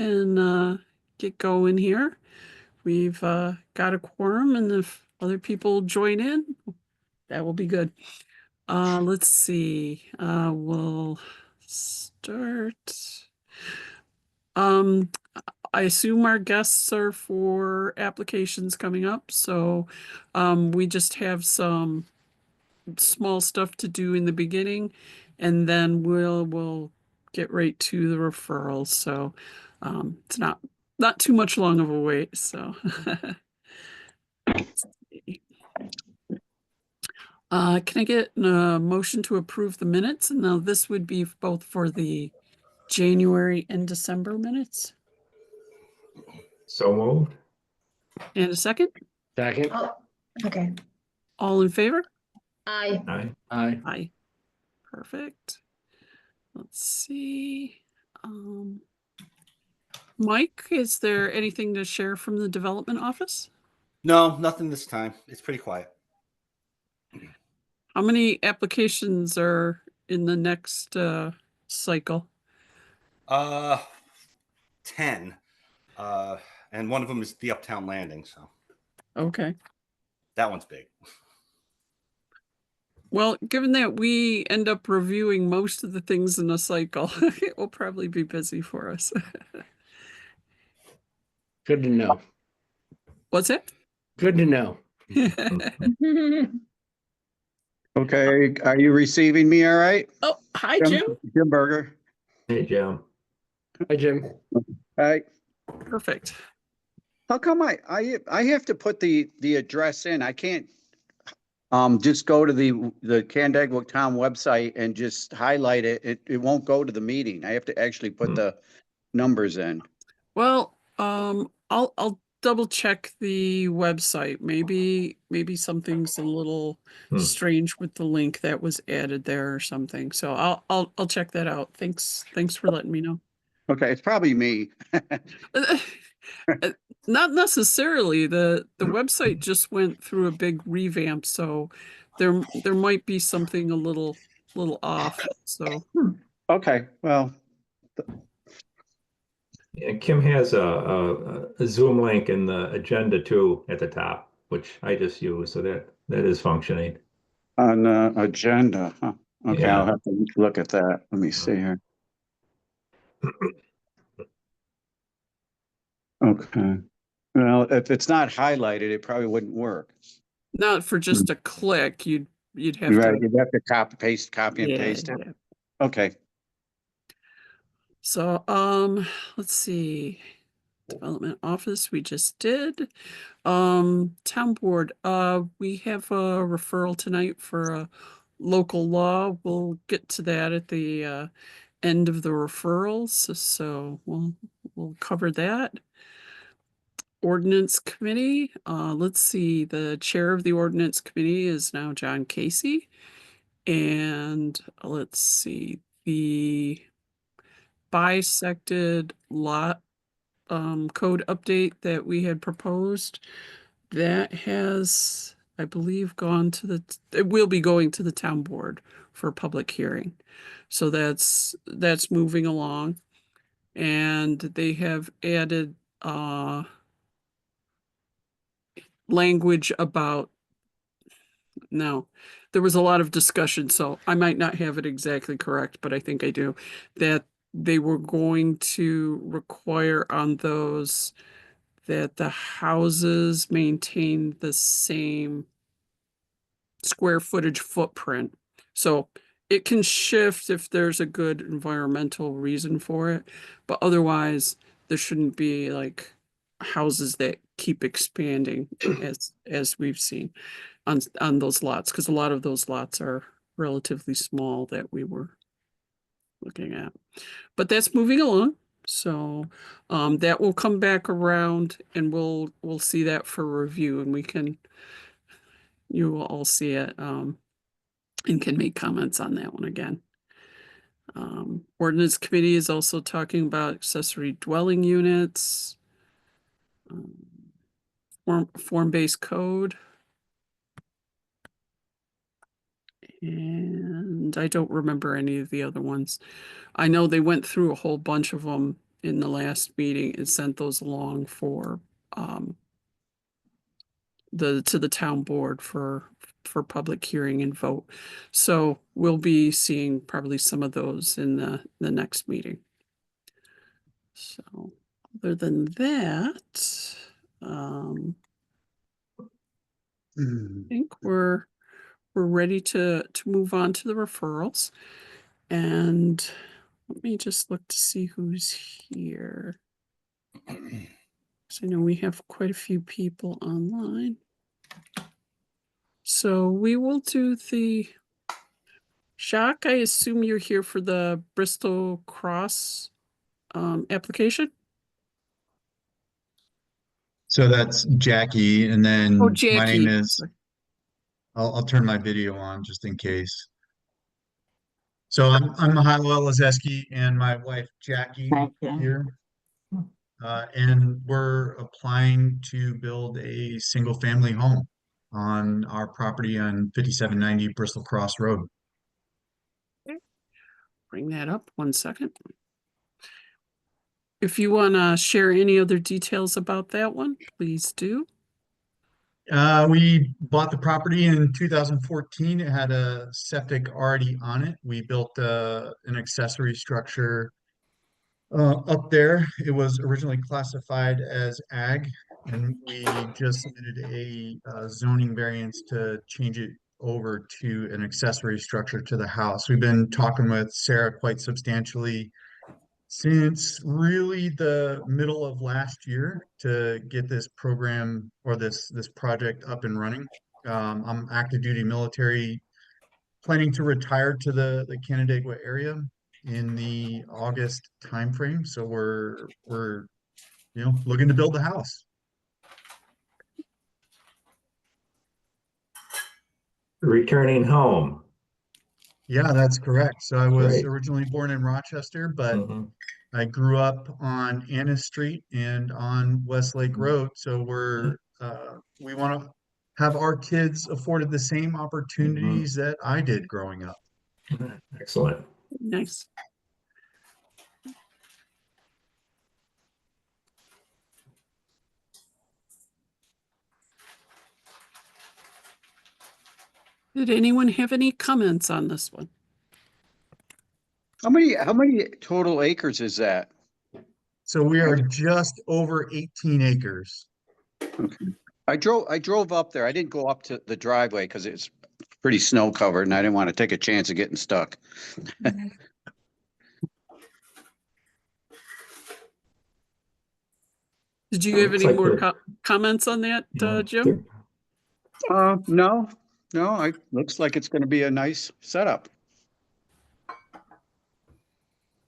and get going here. We've got a quorum, and if other people join in, that will be good. Let's see. We'll start. Um, I assume our guests are for applications coming up, so we just have some small stuff to do in the beginning, and then we'll get right to the referrals. So it's not too much long of a wait. So can I get a motion to approve the minutes? And now this would be both for the January and December minutes. So moved. And a second? Second. Oh, okay. All in favor? Aye. Aye. Aye. Aye. Perfect. Let's see. Mike, is there anything to share from the development office? No, nothing this time. It's pretty quiet. How many applications are in the next cycle? 10. And one of them is the Uptown Landing, so Okay. that one's big. Well, given that we end up reviewing most of the things in a cycle, it will probably be busy for us. Good to know. What's it? Good to know. Okay, are you receiving me all right? Oh, hi, Jim. Jim Berger. Hey, Jim. Hi, Jim. Hi. Perfect. How come I have to put the address in? I can't just go to the Canandaigua Town website and just highlight it. It won't go to the meeting. I have to actually put the numbers in. Well, I'll double check the website. Maybe something's a little strange with the link that was added there or something. So I'll check that out. Thanks for letting me know. Okay, it's probably me. Not necessarily. The website just went through a big revamp, so there might be something a little off. So Okay, well, Yeah, Kim has a Zoom link in the agenda too at the top, which I just use, so that is functioning. on the agenda, huh? Okay, Yeah. I'll have to look at that. Let me see here. Okay. Well, if it's not highlighted, it probably wouldn't work. not for just a click, you'd have Right, to. you'd have to copy and Yeah, paste it. yeah. Okay. So let's see. Development office we just did. Town board, we have a referral tonight for a local law. We'll get to that at the end of the referrals, so we'll cover that. Ordinance committee, let's see, the chair of the ordinance committee is now John Casey. And let's see, the bisected lot code update that we had proposed, that has, I believe, gone to it will be going to the town board for a public hearing. So that's moving along. And they have added language about, now there was a lot of discussion, so I might not have it exactly correct, but I think I do, that they were going to require on those that the houses maintain the same square footage footprint. So it can shift if there's a good environmental reason for it, but otherwise there shouldn't be like houses that keep expanding as we've seen on those lots, because a lot of those lots are relatively small that we were looking at. But that's moving along. So that will come back around, and we'll see that for review, and you will all see it and can make comments on that one again. Ordinance committee is also talking about accessory dwelling units, form-based code. And I don't remember any of the other ones. I know they went through a whole bunch of them in the last meeting and sent those along for to the town board for public hearing and vote. So we'll be seeing probably some of those in the next meeting. So other than that, I think we're ready to move on to the referrals. And let me just look to see who's here. So I know we have quite a few people online. So we will do the Jacques, I assume you're here for the Bristol Cross application? So that's Jackie, and then Oh, my Jackie. name is, I'll turn my video on just in case. So I'm Mihailo Elizeski and my wife Jackie here. And we're applying to build a single family home on our property on 5790 Bristol Cross Road. Bring that up 1 second. If you want to share any other details about that one, please do. We bought the property in 2014. It had a septic already on it. We built an accessory structure up there. It was originally classified as ag, and we just submitted a zoning variance to change it over to an accessory structure to the house. We've been talking with Sarah quite substantially since really the middle of last year to get this program or this project up and running. I'm active duty military, planning to retire to the Canandaigua area in the August timeframe. So we're looking to build the house. Returning home. Yeah, that's correct. So I was Great. originally born in Rochester, but Mhm. I grew up on Annis Street and on Westlake Road. So we want to have our kids afforded the same opportunities that I did growing up. Excellent. Nice. Did anyone have any comments on this one? How many total acres is that? So we are just over 18 acres. I drove up there. I didn't go up to the driveway because it's pretty snow covered and I didn't want to take a chance of getting stuck. Did you have Looks any like more they're- comments on that, Jim? No, looks like it's going to be a nice setup.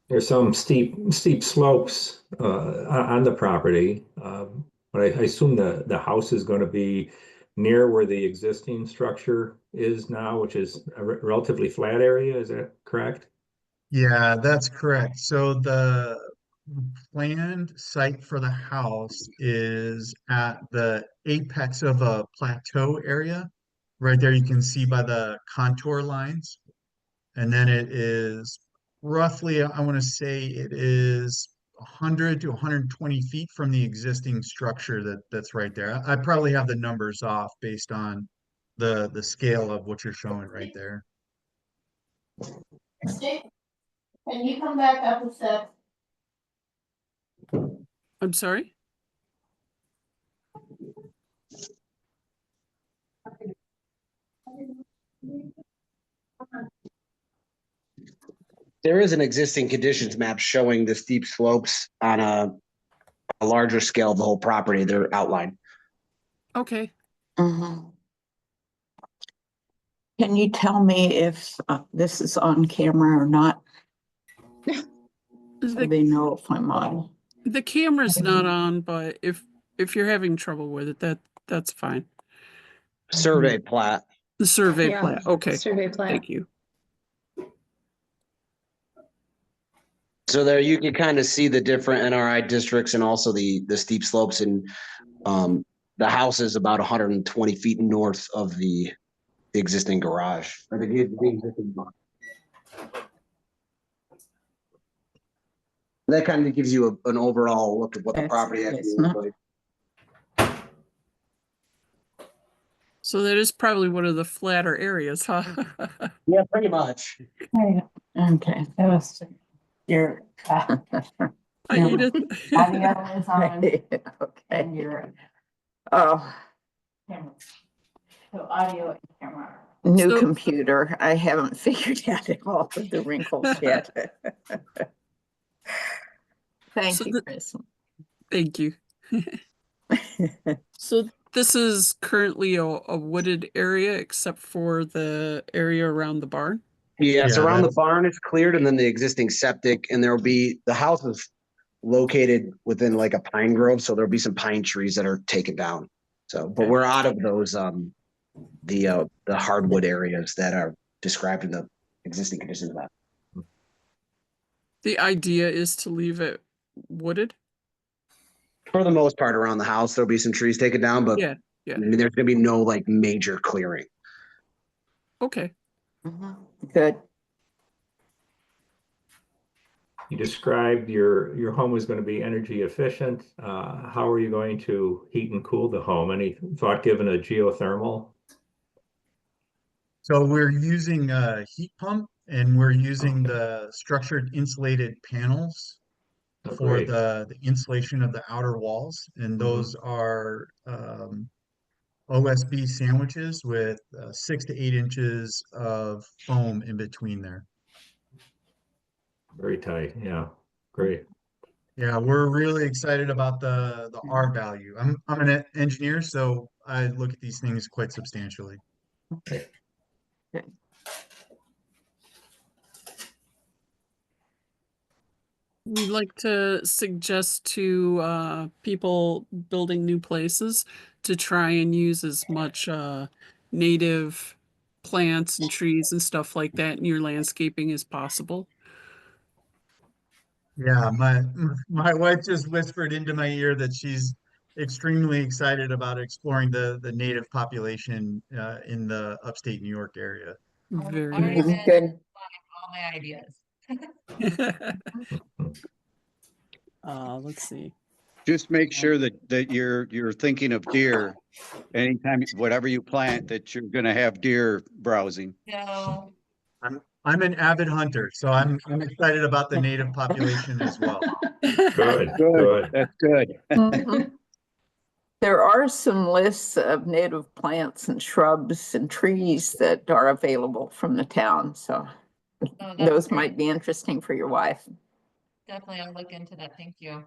There's some steep slopes on the property, but I assume the house is going to be near where the existing structure is now, which is a relatively flat area. Is that correct? Yeah, that's correct. So the planned site for the house is at the apex of a plateau area. Right there, you can see by the contour lines. And then it is roughly, I want to say it is 100 to 120 feet from the existing structure that's right there. I probably have the numbers off based on the scale of what you're showing right there. Can you come back up a step? I'm sorry? There is an existing conditions map showing the steep slopes on a larger scale of the whole property. They're outlined. Okay. Can you tell me if this is on camera or not? So they know if I'm on. The camera's not on, but if you're having trouble with it, that's fine. Survey plat. The survey Yeah. plat. Okay. Survey plat. Thank you. So there you can kind of see the different NRI districts and also the steep slopes, and the house is about 120 feet north of the existing garage. Or the existing barn. That kind of gives you an overall look at what the That's- property actually it's looks not- like. So that is probably one of the flatter areas, huh? Yeah, pretty much. Okay, that was your. Hi, Yeah. Edith. Audio is on. Okay. And your. Oh. So audio and camera. New So- computer. I haven't figured out all of the wrinkles yet. Thank So you, the- Chris. Thank you. So this is currently a wooded area except for the area around the barn? Yes, Yeah, around the that's- barn is cleared and then the existing septic and there'll be, the house is located within like a pine grove, so there'll be some pine trees that are taken down. So, but we're out of those, the hardwood areas that are described in the existing condition of that. The idea is to leave it wooded? For the most part around the house, there'll be some trees taken down, but Yeah, yeah. I mean, there's gonna be no like major clearing. Okay. Good. You described your home was going to be energy efficient. How are you going to heat and cool the home? Any thought given a geothermal? So we're using a heat pump and we're using the structured insulated panels Oh, for great. the insulation of the outer walls. And those are OSB sandwiches with 6 to 8 inches of foam in between there. Very tight. Yeah, great. Yeah, we're really excited about the R value. I'm an engineer, so I look at these things quite substantially. We'd like to suggest to people building new places to try and use as much native plants and trees and stuff like that in your landscaping as possible. Yeah, my wife just whispered into my ear that she's extremely excited about exploring the native population in the upstate New York area. Very Already nice. been Good. all my ideas. Let's see. Just make sure that you're thinking of deer. Anytime, whatever you plant, that you're gonna have deer browsing. So, I'm an avid hunter, so I'm excited about the native population as well. Good, good. That's good. Mhm. There are some lists of native plants and shrubs and trees that are available from the town, so oh, that's those great. might be interesting for your wife. Definitely, I'll look into that. Thank you.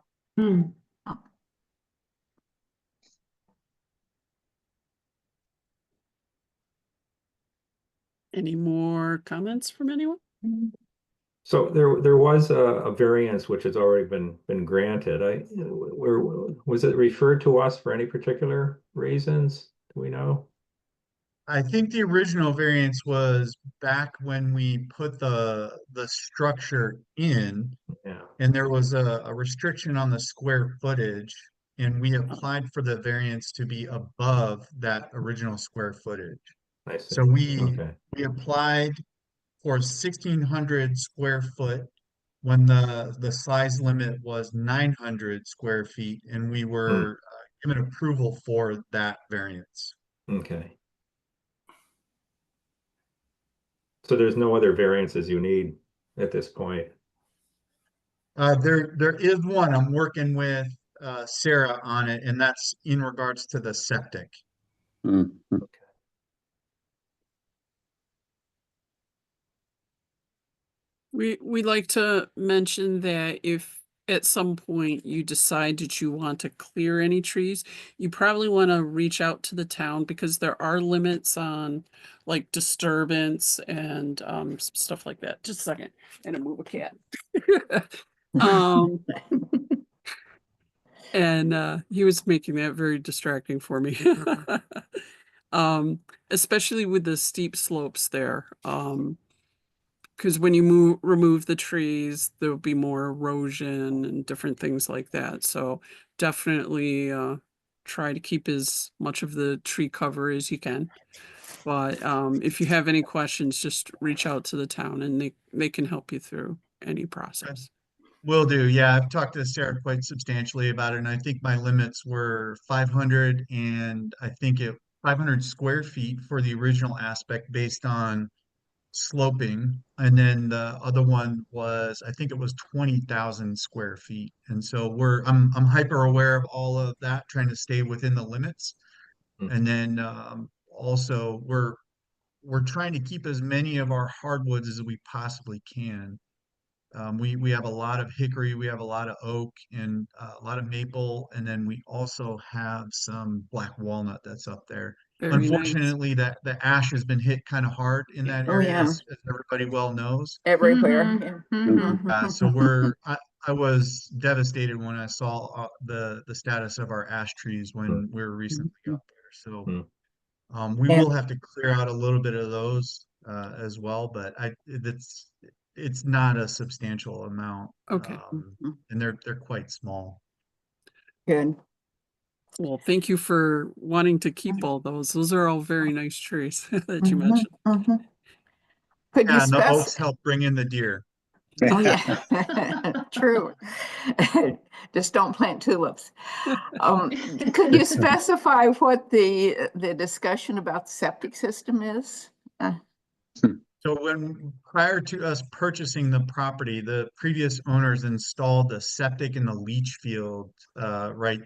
Any more comments from anyone? So there was a variance which has already been granted. Where was it referred to us for any particular reasons? Do we know? I think the original variance was back when we put the structure in, Yeah, and there was a restriction on the square footage, and we applied for the variance to be above that original square footage. I see. So we Okay. applied for 1,600 square foot when the size limit was 900 square feet, and we were given approval for that variance. Okay. So there's no other variances you need at this point? There is one. I'm working with Sarah on it, and that's in regards to the septic. We'd like to mention that if at some point you decide that you want to clear any trees, you probably want to reach out to the town because there are limits on like disturbance and stuff like that. Just a second, and move a cat. And he was making that very distracting for me. Especially with the steep slopes there. Because when you remove the trees, there'll be more erosion and different things like that. So definitely try to keep as much of the tree cover as you can. But if you have any questions, just reach out to the town and they can help you through any process. Will do. Yeah, I've talked to Sarah quite substantially about it, and I think my limits were 500 and I think it 500 square feet for the original aspect based on sloping, and then the other one was I think it was 20,000 square feet. And so I'm hyper aware of all of that, trying to stay within the limits. Hmm. And then also we're trying to keep as many of our hardwoods as we possibly can. We have a lot of hickory, we have a lot of oak, and a lot of maple, and then we also have some black walnut that's up there. Very nice. Unfortunately, that the ash has been hit kind of hard in that Oh, area, yeah. as everybody well knows. Everywhere. Mhm, Yeah. mhm. So I was devastated when I saw the status of our ash trees when we were recently up there. So Hmm. we And- will have to clear out a little bit of those as well, but it's not a substantial amount. Okay. And they're quite small. Good. Well, thank you for wanting to keep all those. Those are all very nice trees that you Mhm, mentioned. mhm. Could you Yeah, and the spec? oaks help bring in the deer. Oh, yeah, true. Just don't plant tulips. Could you specify what the discussion about the septic system is? So prior to us purchasing the property, the previous owners installed the septic and the leach field right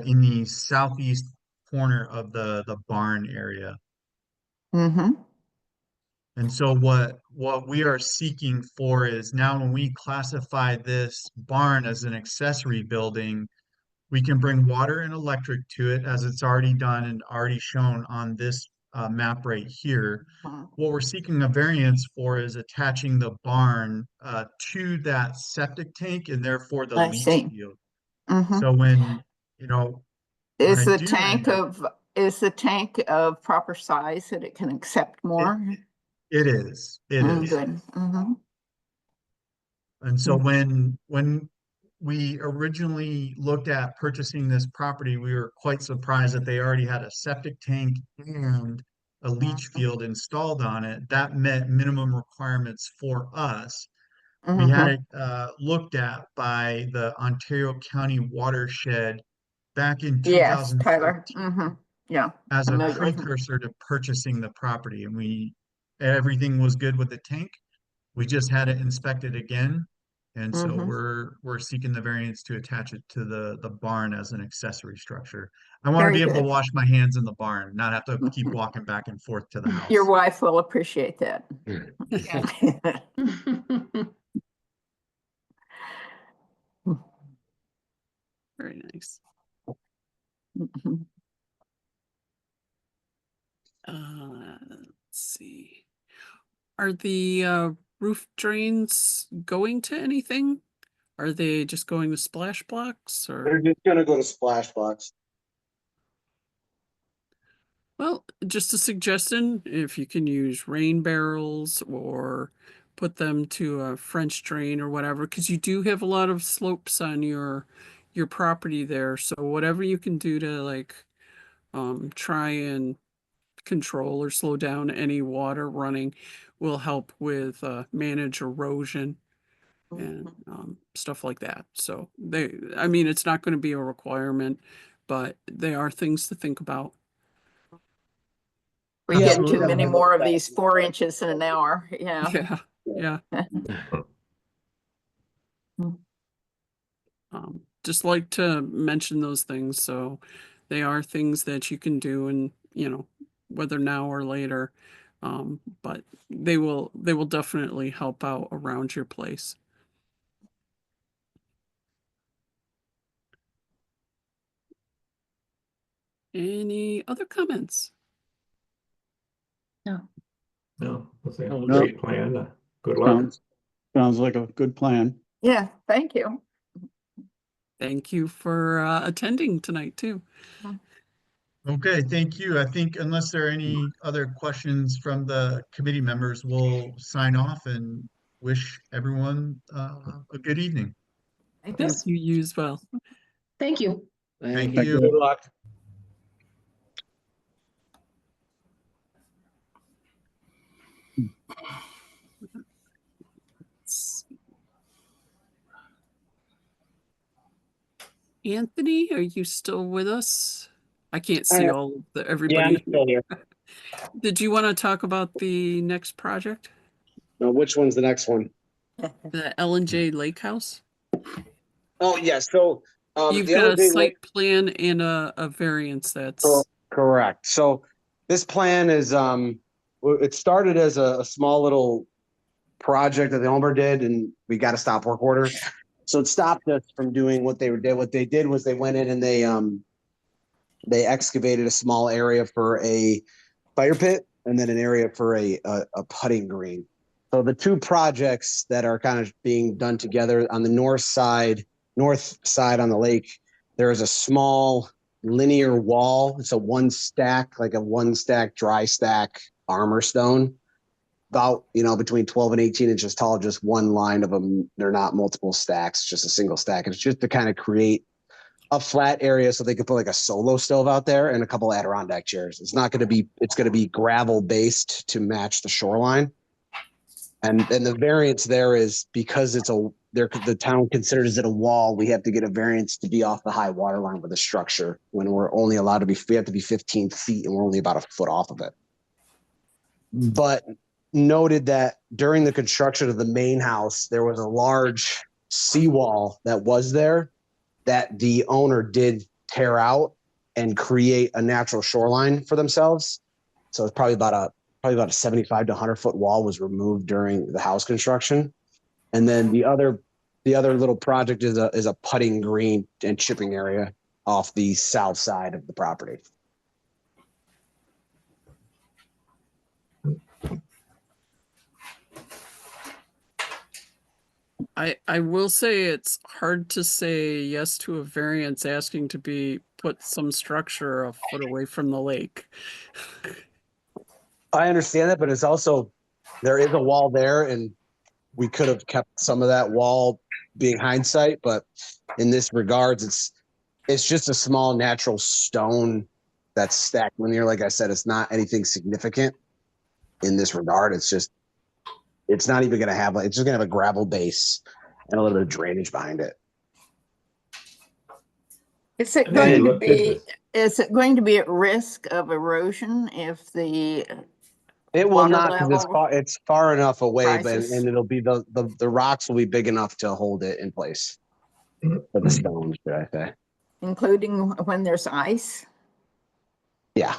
in the southeast corner of the barn area. Mm-hmm. And so what we are seeking for is now when we classify this barn as an accessory building, we can bring water and electric to it as it's already done and already shown on this map right here. What we're seeking a variance for is attaching the barn to that septic tank and therefore the I leach see. field. Mm-hmm. So when when Is I the do tank end up, is the tank of proper size that it can accept more? it is. Good. Mm-hmm. And so when we originally looked at purchasing this property, we were quite surprised that they already had a septic tank and a leach field installed on it. That met minimum requirements for us. We had it looked at by the Ontario County Watershed back in Yes, Tyler. 2014 Mm-hmm. Yeah. as a Familiar with it. precursor to purchasing the property. And everything was good with the tank. We just had it inspected again. And so Mhm. we're seeking the variance to attach it to the barn as an accessory structure. I want to Very be able to good. wash my hands in the barn, not have to keep walking back and forth to the house. Your wife will appreciate that. Very nice. Mhm. Let's see. Are the roof drains going to anything? Are they just going to splash blocks They're or? just gonna go to splash box. Well, just a suggestion, if you can use rain barrels or put them to a French drain or whatever, because you do have a lot of slopes on your property there. So whatever you can do to like try and control or slow down any water running will help with manage erosion and stuff like that. So I mean, it's not going to be a requirement, but they are things to think about. We get too Absolutely. many more of these 4 inches in an hour. Yeah. Yeah, yeah. Just like to mention those things. So they are things that you can do and, whether now or later. But they will definitely help out around your place. Any other comments? No. No, that's a No. great plan. Good luck. Sounds like a good plan. Yeah, thank you. Thank you for attending tonight too. Okay, thank you. I think unless there are any other questions from the committee members, we'll sign off and wish everyone a good evening. Thank Yes. you as well. Thank you. Thank you. you. Good luck. Anthony, are you still with us? I can't I see am. all of the, Yeah, everybody. I'm still here. Did you want to talk about the next project, Now, which one's the next one? the Ellen J Lake House? Oh, yeah, so, You've the got other a thing, site plan and a variance Cor- that's, correct. So this plan is, it started as a small little project that the owner did, and we got a stop work order. So it stopped us from doing what they did. What they did was they went in and they excavated a small area for a fire pit and then an area for a putting green. So the two projects that are kind of being done together on the north side on the lake, there is a small linear wall. It's a one stack dry stack armor stone, about, between 12 and 18 inches tall, just one line of them. They're not multiple stacks, just a single stack. It's just to kind of create a flat area so they could put like a solo stove out there and a couple Adirondack chairs. It's going to be gravel based to match the shoreline. And the variance there is because the town considers it a wall, we have to get a variance to be off the high water line with the structure when we're only allowed to we have to be 15 feet and we're only about a foot off of it. But noted that during the construction of the main house, there was a large seawall that was there that the owner did tear out and create a natural shoreline for themselves. So it's probably about a 75 to 100-foot wall was removed during the house construction. And then the other little project is a putting green and chipping area off the south side of the property. I will say it's hard to say yes to a variance asking to be put some structure a foot away from the lake. I understand that, but it's also, there is a wall there and we could have kept some of that wall being hindsight, but in this regards, it's just a small natural stone that's stacked linear. Like I said, it's not anything significant in this regard. It's not even going to have, it's just going to have a gravel base and a little bit of drainage behind it. Is it And then going you to looked at be, this. is it going to be at risk of erosion if the It will water not, because level it's far enough away, but rises? and it'll be the rocks will be big enough to hold it in place. For the stones, should I say? Including when there's ice? Yeah.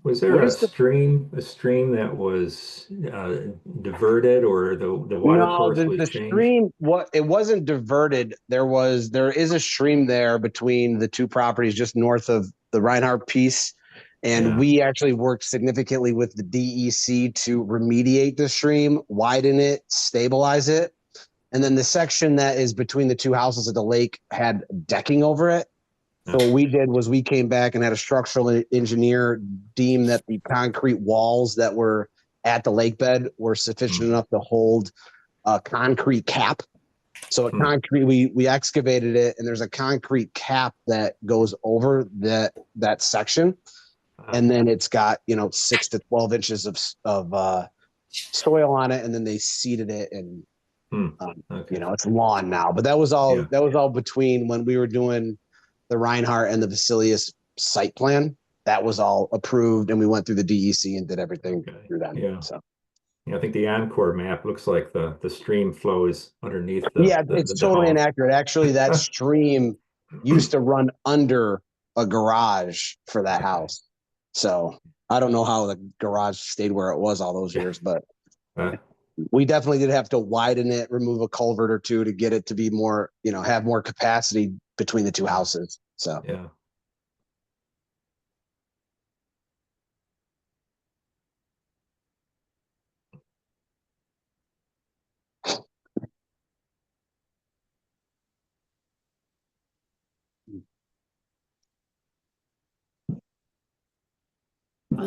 Was there What a is the- stream that was diverted or the water No, course the was changed? stream, it wasn't diverted. There is a stream there between the two properties just north of the Reinhardt piece. And Yeah. we actually worked significantly with the DEC to remediate the stream, widen it, stabilize it. And then the section that is between the two houses at the lake had decking over it. So what we did was we came back and had a structural engineer deem that the concrete walls that were at the lake bed were sufficient enough to hold a concrete cap. So we excavated it, and there's a concrete cap that goes over that section, and then it's got 6 to 12 inches of soil on it, and then they seeded it, and Okay. it's lawn now. But that was all Yeah. that was all between when we were doing the Reinhardt and the Vasilius site plan. That was all approved, and we went through the DEC and did everything Okay. through that. Yeah. So Yeah, I think the Encore map looks like the stream flow is underneath it's totally home. inaccurate. Actually, that stream used to run under a garage for that house. So I don't know how the garage stayed where it was all those years, but we definitely did have to widen it, remove a culvert or two to get it to be more, have more capacity between the two houses. So Yeah.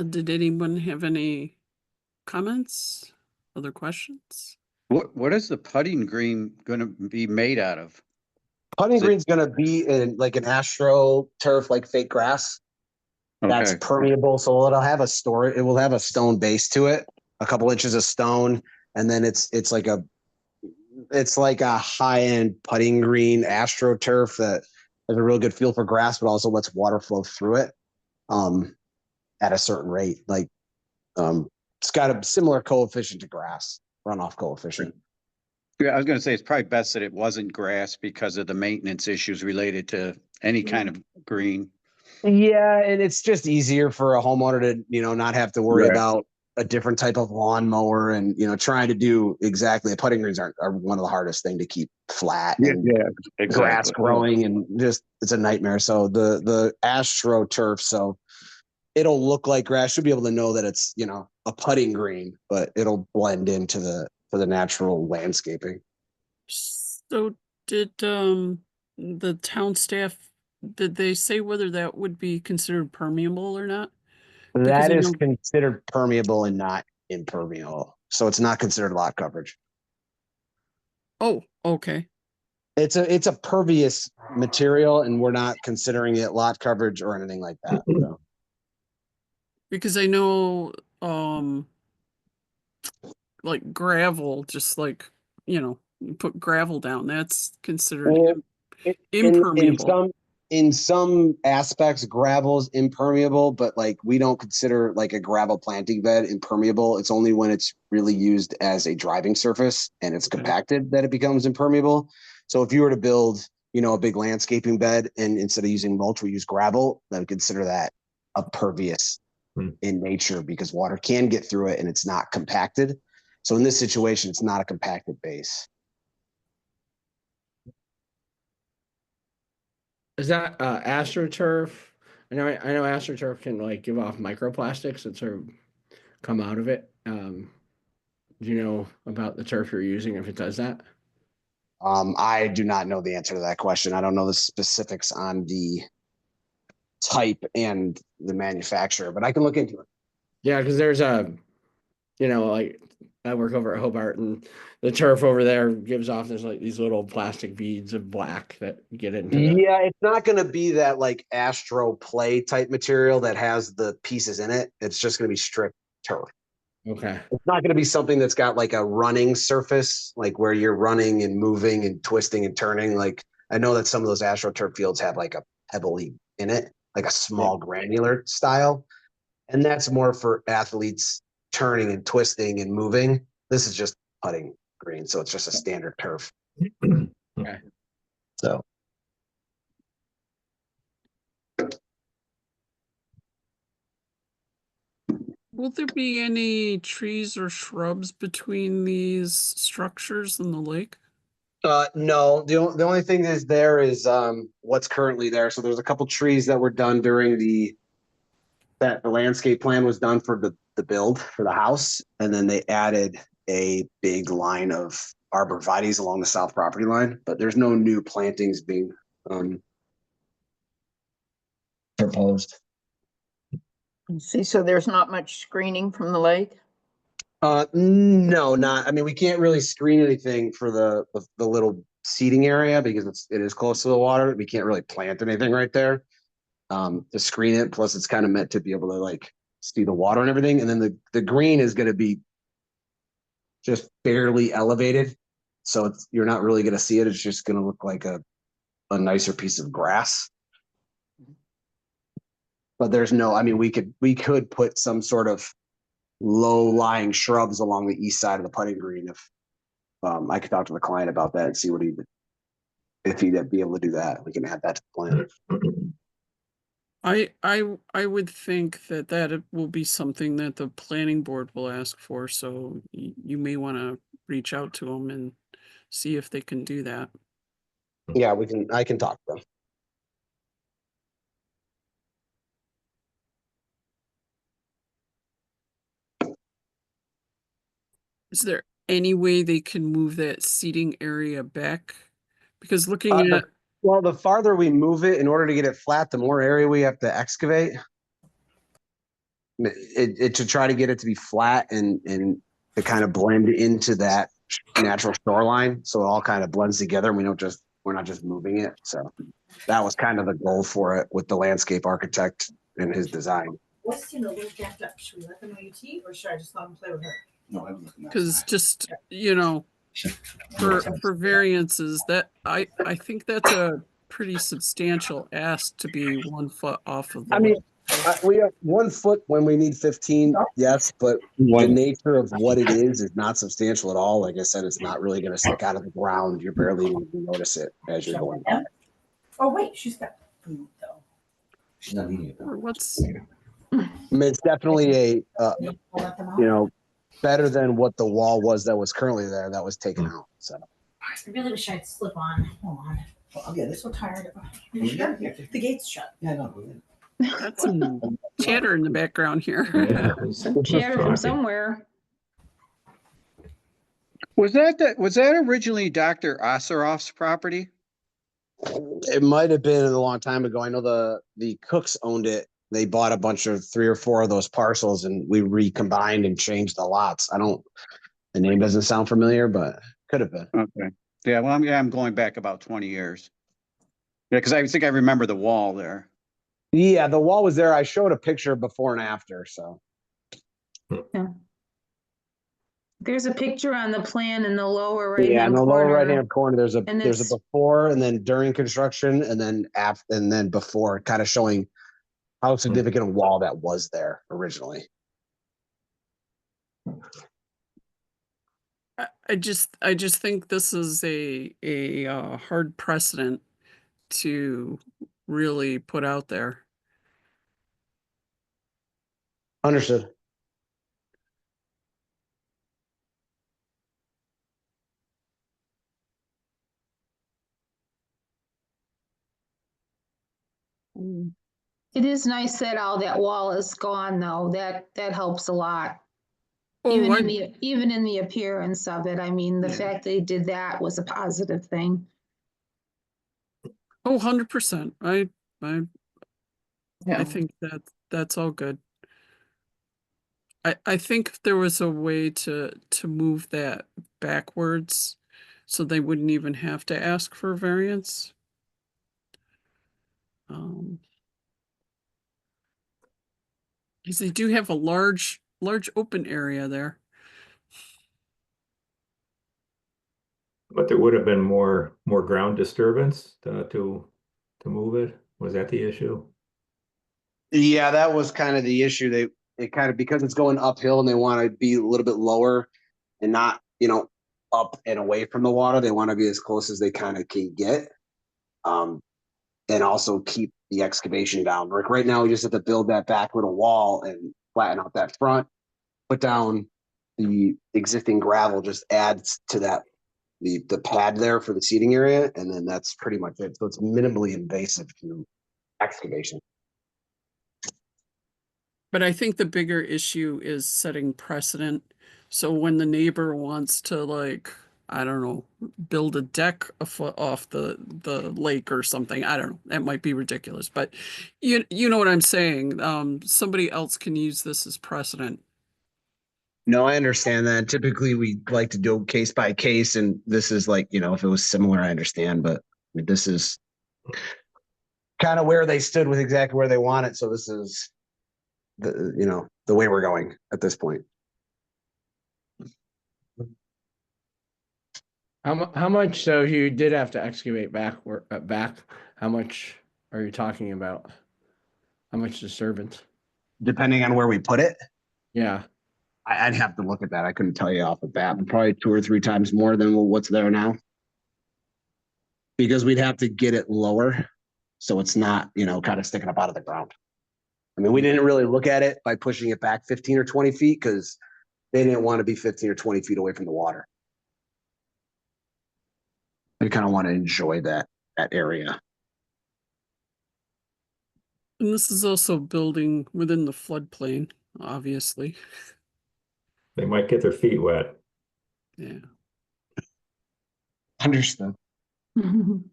Did anyone have any comments? Other questions? What is the putting green gonna be made out of? putting Is it- green's going to be in like an astro turf, like fake grass. That's Okay. permeable, so it will have a stone base to it, a couple inches of stone, and then it's like a high-end putting green AstroTurf that has a real good feel for grass, but also lets water flow through it at a certain rate. It's got a similar coefficient to grass, runoff coefficient. Yeah, I was gonna say, it's probably best that it wasn't grass because of the maintenance issues related to any kind of green. Yeah, and it's just easier for a homeowner to, not have to worry Right. about a different type of lawnmower and, trying to do exactly. Putting greens are one of the hardest thing to keep flat and grass growing and just, it's a nightmare. So the AstroTurf, so it'll look like grass. You'll be able to know that it's, a putting green, but it'll blend into the natural landscaping. So did the town staff, did they say whether that would be considered permeable or not? Because That I is know- considered permeable and not impermeable. So it's not considered lot coverage. Oh, okay. It's a pervious material, and we're not considering it lot coverage or anything like that. So. Because I know like gravel, just like, you put gravel down, that's considered Well, impermeable. In some aspects, gravel is impermeable, but like we don't consider like a gravel planting bed impermeable. It's only when it's really used as a driving surface and it's Okay. compacted that it becomes impermeable. So if you were to build, a big landscaping bed and instead of using mulch, we use gravel, then we consider that a pervious in nature because water can get through it and it's not compacted. So in this situation, it's not a compacted base. Is that AstroTurf? I know AstroTurf can like give off microplastics that sort of come out of it. Do you know about the turf you're using if it does that? I do not know the answer to that question. I don't know the specifics on the type and the manufacturer, but I can look into it. Yeah, because there's like I work over at Hobart and the turf over there gives off there's like these little plastic beads of black that get into the Yeah, it's not going to be that like Astro Play type material that has the pieces in it. It's just going to be strict turf. Okay. It's not going to be something that's got like a running surface, like where you're running and moving and twisting and turning. Like I know that some of those AstroTurf fields have like a pebbly in it, like a small granular style. And that's more for athletes turning and twisting and moving. This is just putting green. So it's just a standard turf. Okay. So. Will there be any trees or shrubs between these structures and the lake? No, the only thing is there is what's currently there. So there's a couple trees that were done during the landscape plan was done for the build for the house, and then they added a big line of arborvitaes along the south property line, but there's no new plantings being proposed. See, so there's not much screening from the lake? No, not. I mean, we can't really screen anything for the little seating area because it is close to the water. We can't really plant anything right there to screen it. Plus, it's kind of meant to be able to like see the water and everything. And then the green is going to be just barely elevated, so you're not really going to see it. It's just going to look like a nicer piece of grass. But there's no. I mean, we could put some sort of low-lying shrubs along the east side of the putting green if I could talk to the client about that and see if he'd be able to do that. We can add that to the plan. I would think that it will be something that the planning board will ask for, so you may want to reach out to them and see if they can do that. Yeah, I can talk to them. Is there any way they can move that seating area back? Because looking at Well, the farther we move it, in order to get it flat, the more area we have to excavate. To try to get it to be flat and to kind of blend into that natural shoreline, so it all kind of blends together. And we're not just moving it. So that was kind of the goal for it with the landscape architect in his design. What's a little jacked up? Should we let them eat or should I just let them play with her? No, I'm looking Because outside. just, you know, for variances, that I think that's a pretty substantial ask to be 1 foot off of the I mean, lake. we have 1 foot when we need 15, yes, but the nature of what it is not substantial at all. Like I said, it's not really going to stick out of the ground. You're barely even gonna notice it as you're going by. Oh, wait, she's got food though. She's not eating it. Or what's, I mean, it's definitely We'll let them out. you know, better than what the wall was that was currently there that was taken out. So I really wish I'd slip on. Hold on. I'll get I'm it. so tired of Yeah. The gate's shut. Yeah, no. that's some chatter in the background here. Yeah. Chatter from somewhere. Was that originally Dr. Osseroff's property? it might have been a long time ago. I know the Cooks owned it. They bought a bunch of 3 or 4 of those parcels and we recombined and changed the lots. The name doesn't sound familiar, but could have been. Okay. Yeah, well, I'm going back about 20 years. Yeah, because I think I remember the wall there. Yeah, the wall was there. I showed a picture before and after, so. There's a picture on the plan in the lower right Yeah, in hand the lower corner. right-hand corner, there's a And there's it's- a before and then during construction and then after and then before, kind of showing how significant a wall that was there originally. I just think this is a hard precedent to really put out there. Understood. It is nice that all that wall is gone though. That helps a lot. Oh, Even in the appearance of it. I mean, the Yeah. fact they did that was a positive thing. 100%. I Yeah. think that's all good. I think if there was a way to move that backwards so they wouldn't even have to ask for a variance. Because they do have a large open area there. But there would have been more ground disturbance to move it. Was that the issue? Yeah, that was kind of the issue. They kind of, because it's going uphill and they want to be a little bit lower and not, up and away from the water. They want to be as close as they kind of can get. And also keep the excavation down. Like right now, we just have to build that back little wall and flatten out that front, put down the existing gravel, just adds to that, the pad there for the seating area. And then that's pretty much it. So it's minimally invasive to excavation. But I think the bigger issue is setting precedent. So when the neighbor wants to, like, I don't know, build a deck a foot off the lake or something, I don't know, that might be ridiculous, but you know what I'm saying. Somebody else can use this as precedent. No, I understand that. Typically, we like to do case by case, and this is like, if it was similar, I understand, but this is kind of where they stood with exactly where they want it. So this is the way we're going at this point. How much, so you did have to excavate back, how much are you talking about? How much disturbance? Depending on where we put it, Yeah, I'd have to look at that. I couldn't tell you off the bat, but probably 2 or 3 times more than what's there now. Because we'd have to get it lower, so it's not, kind of sticking up out of the ground. I mean, we didn't really look at it by pushing it back 15 or 20 feet because they didn't want to be 15 or 20 feet away from the water. They kind of want to enjoy that area. And this is also building within the floodplain, obviously. They might get their feet wet. Yeah. Understood. and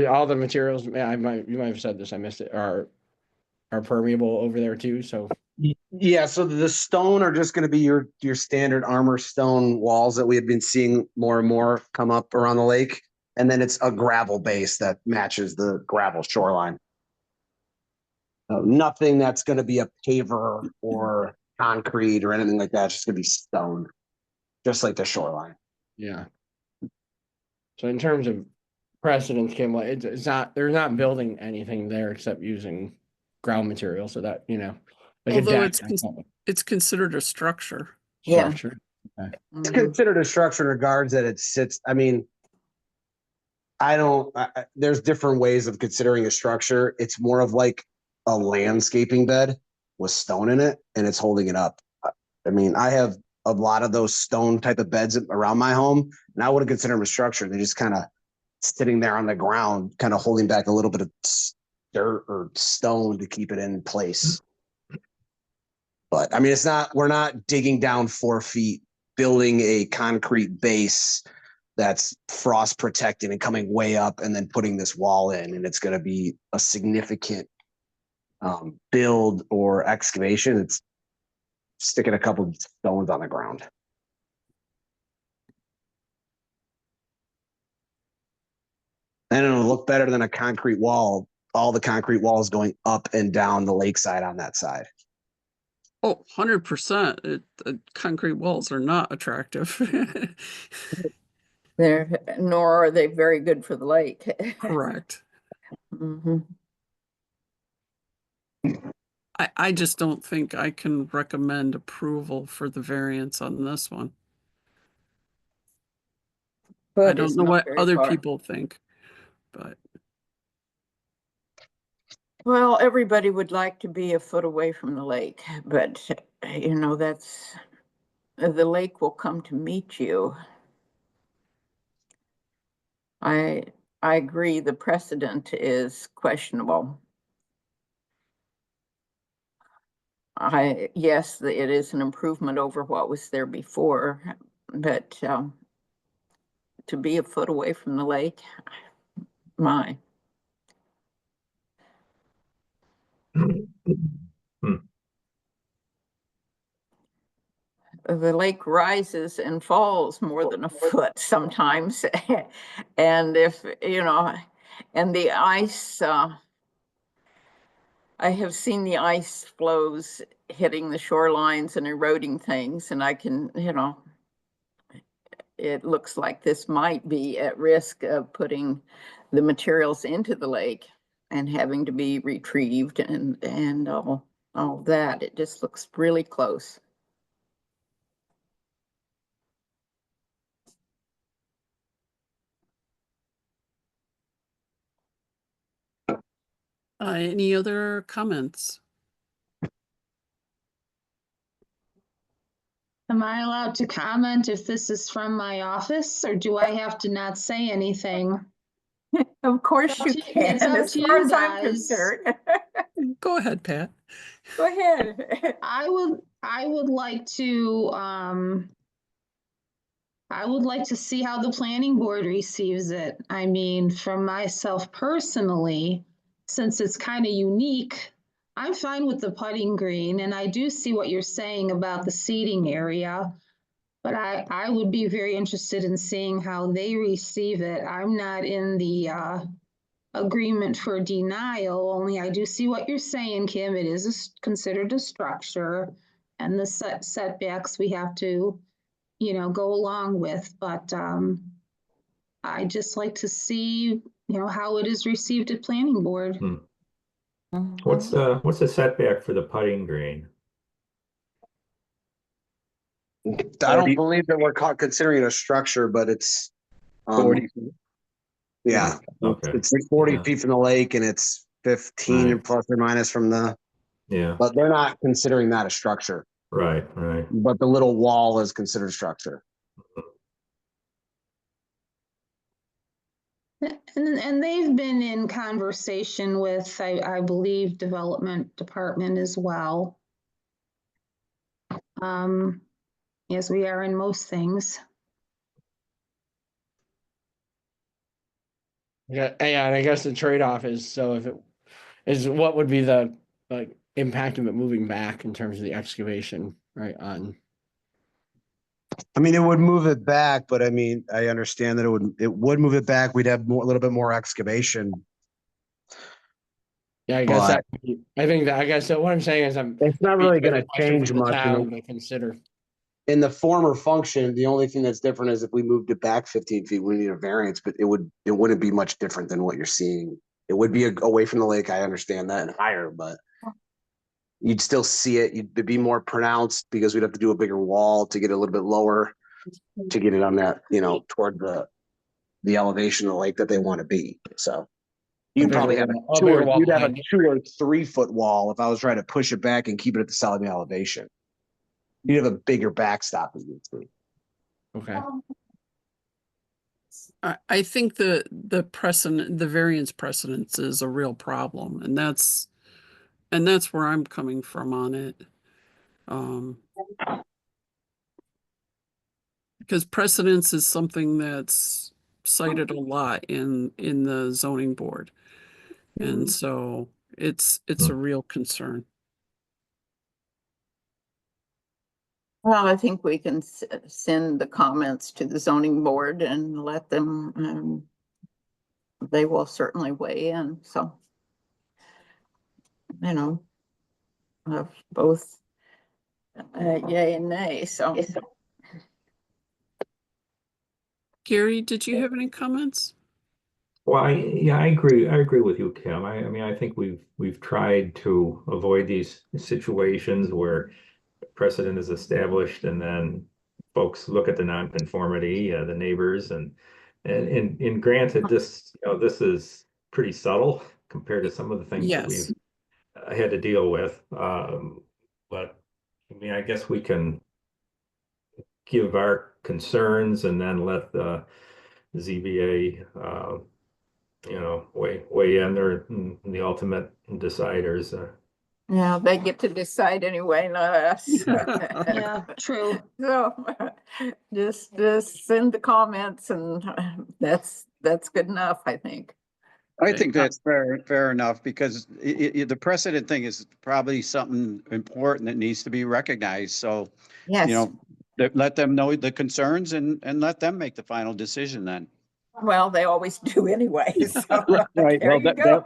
all the materials, you might have said this, I missed it, are permeable over there too, so. Yeah, so the stone are just going to be your standard armor stone walls that we have been seeing more and more come up around the lake. and then it's a gravel base that matches the gravel shoreline. Nothing that's going to be a paver or concrete or anything like that. It's just going to be stone, just like the shoreline. Yeah. So in terms of precedence, Kim, like it's not, they're not building anything there except using ground material, so that, you know. Like a Although deck, it's considered a structure. Yeah. structure. Okay. It's Mhm. considered a structure in regards that it sits. I mean, there's different ways of considering a structure. It's more of like a landscaping bed with stone in it, and it's holding it up. I mean, I have a lot of those stone type of beds around my home, and I wouldn't consider them a structure. They're just kind of sitting there on the ground, kind of holding back a little bit of dirt or stone to keep it in place. But I mean, we're not digging down 4 feet, building a concrete base that's frost protected and coming way up and then putting this wall in, and it's going to be a significant build or excavation. It's sticking a couple stones on the ground. And it'll look better than a concrete wall. All the concrete walls going up and down the lakeside on that side. Oh, 100%. Concrete walls are not attractive. Nor are they very good for the lake. Correct. Mhm. I just don't think I can recommend approval for the variance on this one. I But don't it's know not what very other far. people think, but Well, everybody would like to be a foot away from the lake, but you know, the lake will come to meet you. I agree the precedent is questionable. Yes, it is an improvement over what was there before, but to be a foot away from the lake, my. The lake rises and falls more than a foot sometimes. And if, you know, and the ice, I have seen the ice flows hitting the shorelines and eroding things, and I can, you know, it looks like this might be at risk of putting the materials into the lake and having to be retrieved and all that. It just looks really close. any other comments? Am I allowed to comment if this is from my office, or do I have to not say anything? Of course It's up you to- can, it's up as to far you as I'm guys. concerned. Go ahead, Pat. Go ahead. I would like to see how the planning board receives it. I mean, for myself personally, since it's kind of unique, I'm fine with the putting green, and I do see what you're saying about the seating area. But I would be very interested in seeing how they receive it. I'm not in the agreement for denial, only I do see what you're saying, Kim. It is considered a structure, and the setbacks we have to, you know, go along with. But I just like to see, you know, how it is received at planning board. What's the setback for the putting green? I don't believe that we're considering it a structure, but it's 40. Yeah, Okay. it's like 40 Yeah. feet from the lake, and it's 15 Right. plus or minus from the. Yeah, But they're not considering that a structure. right. But the little wall is considered a structure. And they've been in conversation with, I believe, development department as well. As we are in most things. Yeah, and I guess the trade-off is, so if it is, what would be the like impact of it moving back in terms of the excavation, right? On I mean, it would move it back, but I mean, I understand that it would move it back. We'd have more, a little bit more excavation. Yeah, I guess But- that, I think that, I guess that what I'm saying is It's not really gonna change for the much, you know. town to consider. In the former function, the only thing that's different is if we moved it back 15 feet, we need a variance, but it wouldn't be much different than what you're seeing. It would be away from the lake. I understand that, and higher, but you'd still see it. It'd be more pronounced because we'd have to do a bigger wall to get it a little bit lower to get it on that, you know, toward the elevation of the lake that they want to be. So you'd probably have a bigger wall you'd have a behind it. 2 or 3 foot wall if I was trying to push it back and keep it at the solid elevation. You'd have a bigger backstop as you see. Okay. I think the precedent, the variance precedence is a real problem, and that's where I'm coming from on it. Because precedence is something that's cited a lot in the zoning board. And so it's a real concern. Well, I think we can send the comments to the zoning board and let them, they will certainly weigh in, so. You know, of both yay and nay, so. Gary, did you have any comments? Well, I agree. I agree with you, Kim. I mean, I think we've tried to avoid these situations where precedent is established and then folks look at the nonconformity, the neighbors, and granted, this this is pretty subtle compared to some of the things that Yes. we've had to deal with. But I mean, I guess we can give our concerns and then let the ZBA weigh in. They're the ultimate deciders. Yeah, they get to decide anyway, not us. Yeah, true. So just send the comments and that's good enough, I think. I think that's fair enough because the precedent thing is probably something important that needs to be recognized. So, Yes. you know, let them know the concerns and let them make the final decision then. Well, they always do anyway, so. Right. There Well, you that go.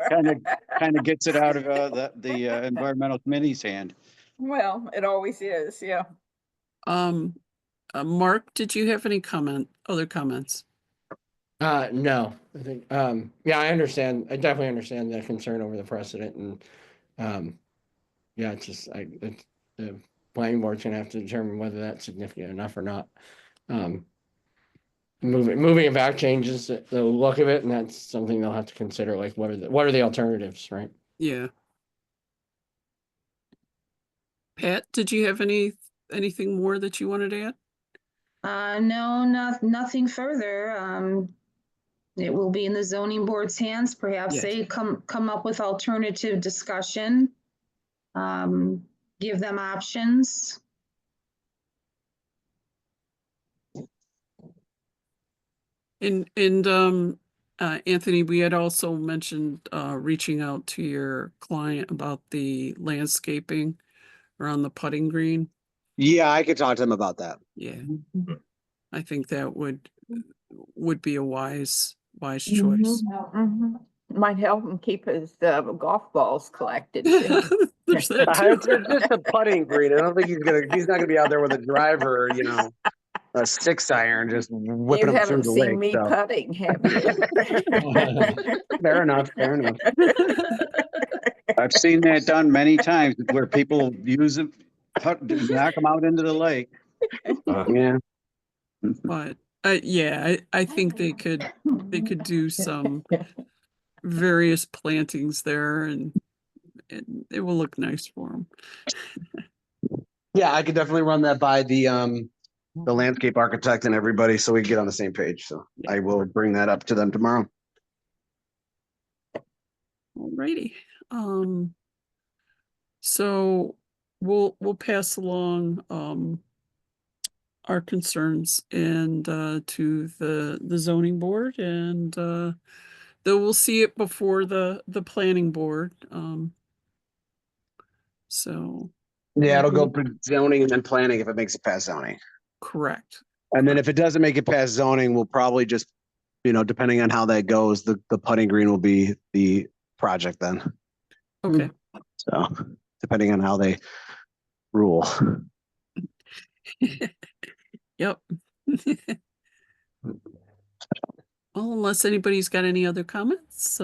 kind of gets it out of the environmental committee's hand. Well, it always is, yeah. Mark, did you have any other comments? No, I think, yeah, I understand. I definitely understand the concern over the precedent and, yeah, it's just, the planning board's gonna have to determine whether that's significant enough or not. Moving it back changes the look of it, and that's something they'll have to consider, like what are the alternatives, right? Yeah. Pat, did you have anything more that you wanted to add? No, nothing further. It will be in the zoning board's hands. Perhaps Yes. they come up with alternative discussion. Give them options. And Anthony, we had also mentioned reaching out to your client about the landscaping around the putting green. Yeah, I could talk to them about that. Yeah. I think that would be a wise choice. Mhm. Might help him keep his golf balls collected. too. There's that It's too. just a putting green. I don't think he's not gonna be out there with a driver, you know, a 6-iron, just You whipping them through haven't the seen lake. me So. putting, have you? Fair enough. I've seen that done many times where people use it, knock them out into the lake. Yeah. But yeah, I think they could do some various plantings there and it will look nice for them. Yeah, I could definitely run that by the landscape architect and everybody so we get on the same page. So I will bring that up to them tomorrow. Alrighty. So we'll pass along our concerns and to the zoning board and they will see it before the planning board. So Yeah, it'll go for zoning and then planning if it makes it past zoning. Correct. And then if it doesn't make it past zoning, we'll probably just, depending on how that goes, the putting green will be the project then. Okay. So depending on how they rule. Yep. Well, unless anybody's got any other comments,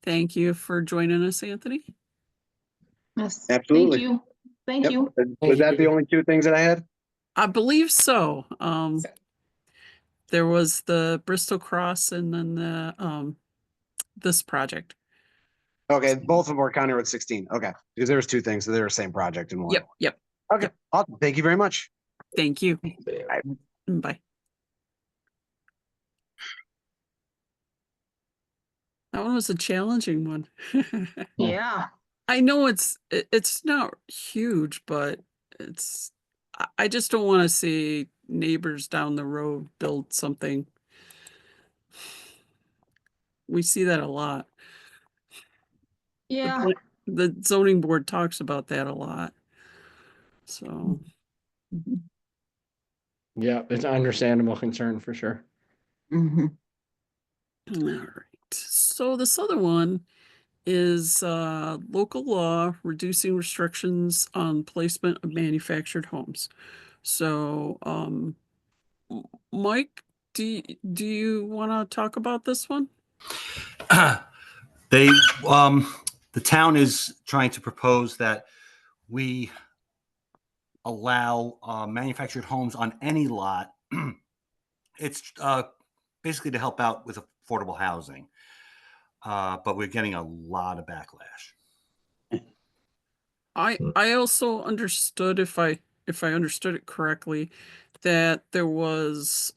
thank you for joining us, Anthony. Yes. Absolutely. Thank you. Thank Yep. you. Was that the only two things that I had? I believe so. There was the Bristol Cross and then the this project. Okay, both of them were County Road 16. Okay, because there was two things, so they were the same project in one. Yep. Okay, awesome. Thank you very much. Thank you. Bye. That one was a challenging one. Yeah. I know it's not huge, but I just don't want to see neighbors down the road build something. We see that a lot. Yeah. The zoning board talks about that a lot. So, Yeah, it's an understandable concern for sure. Mhm. all right. So this other one is local law reducing restrictions on placement of manufactured homes. So, Mike, do you want to talk about this one? They, the town is trying to propose that we allow manufactured homes on any lot. It's basically to help out with affordable housing, but we're getting a lot of backlash. I also understood, if I understood it correctly, that there was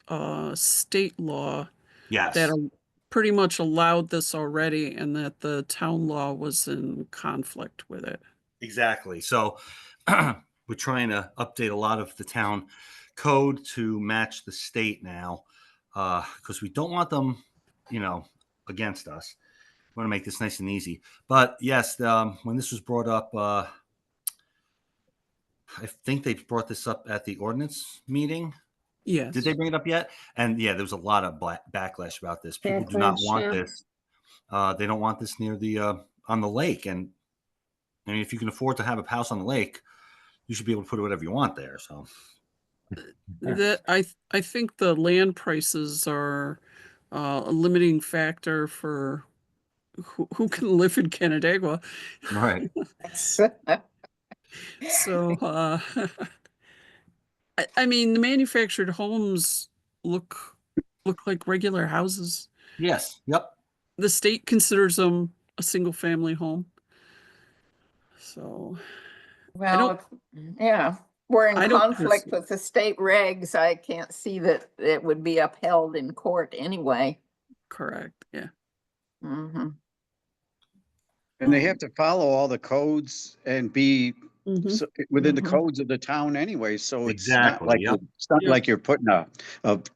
state law Yes. that pretty much allowed this already, and that the town law was in conflict with it. Exactly. So we're trying to update a lot of the town code to match the state now, because we don't want them, against us. We want to make this nice and easy. But yes, when this was brought up, I think they brought this up at the ordinance meeting. Yes. Did they bring it up yet? And yeah, there was a lot of backlash about this. People do not Backlash, want yeah. this. They don't want this near the on the lake. And I mean, if you can afford to have a house on the lake, you should be able to put whatever you want there. So That I think the land prices are a limiting factor for who can live in Canandaigua. right. So I mean, the manufactured homes look like regular houses. Yes. Yep. The state considers them a single family home. So Well, yeah, we're in I don't conflict with the state regs. I can't see that it would be upheld in court anyway. correct. Yeah. Mhm. And they have to follow all the codes and be Mhm. within the Mhm. codes of the town anyway, so it's not Exactly, like, yep. it's not Yep. like you're putting a